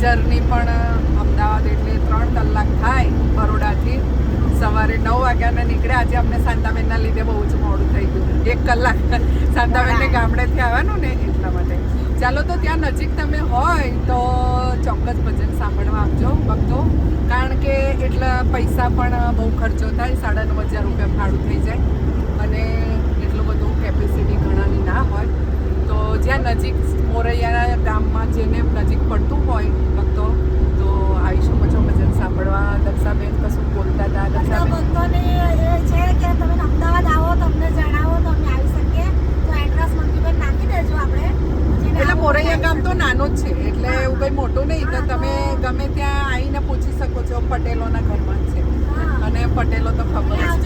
Journey પણ અમદાવાદ એટલે 3 કલાક થાય બરોડાથી. સવારે 9 વાગ્યાના નીકળ્યા. આજે અમને શાંતાબેનના લીધે બહુ જ મોડું થઈ ગયું. 1 કલાક શાંતાબેનને ગામડેથી આવવાનું ને એટલા માટે. ચાલો તો ત્યાં નજીક તમે હોય તો ચોક્કસ ભજન સાંભળવા આવજો ભક્તો. કારણ કે એટલા પૈસા પણ બહુ ખર્ચો થાય. 9,500 રૂપિયા ભાડું થઈ જાય અને એટલું બધું કેપેસિટી ઘણાની ના હોય. તો જ્યાં નજીક મોરૈયા ગામમાં જેને નજીક પડતું હોય ભક્તો તો આવી શકો છો ભજન સાંભળવા. દક્ષાબેન કશું બોલતા હતા. ભક્તોને એ છે કે તમે અમદાવાદ આવો તમને જણાવો તો અમે આવી શકીએ. તો એડ્રેસ મંજુબેન નાખી દેજો આપણે. એટલે મોરૈયા ગામ તો નાનું જ છે એટલે એવું કંઈ મોટું નહીં. તો તમે ગમે ત્યાં આવીને પૂછી શકો છો. પટેલોના ઘરમાં જ છે અને પટેલો તો ખબર જ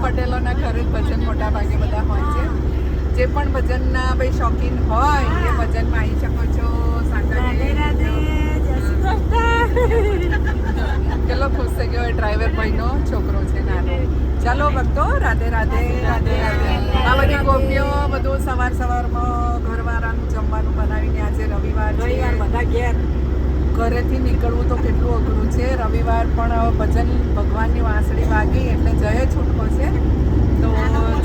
પટેલોના ઘરે જ ભજન મોટા ભાગે બધા હોય છે. જે પણ ભજનના ભાઈ શોખીન હોય એ ભજનમાં આવી શકો છો. કેટલો ખુશ થઈ ગયો. ડ્રાઈવર ભાઈનો છોકરો છે નાનો. ચાલો ભક્તો, રાધે રાધે રાધે રાધે. આ બધી ગોપીઓ બધું સવારમાં ઘરવાળાનું જમવાનું બનાવીને આજે રવિવાર બધા ઘેર ઘરેથી નીકળવું તો કેટલું અઘરું છે. રવિવાર પણ ભજન ભગવાનની વાંસળી વાગી એટલે જય છૂટકો છે. તો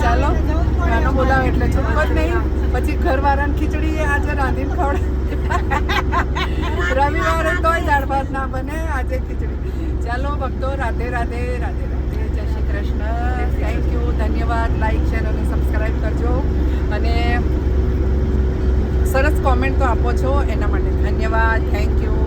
ચાલો ગાનો બોલાવો એટલે છૂટકો જ નહીં. પછી ઘરવાળાને ખીચડી આજે રાંધીને ખવડાવે. રવિવારે તોય દાળ ભાત ના બને, આજે ખીચડી. ચાલો ભક્તો, રાધે રાધે રાધે રાધે. જય શ્રી કૃષ્ણ. થેન્ક યુ, ધન્યવાદ. લાઈક, શેર અને સબસ્ક્રાઈબ કરજો અને સરસ કોમેન્ટ તો આપો છો એના માટે ધન્યવાદ. Thank you.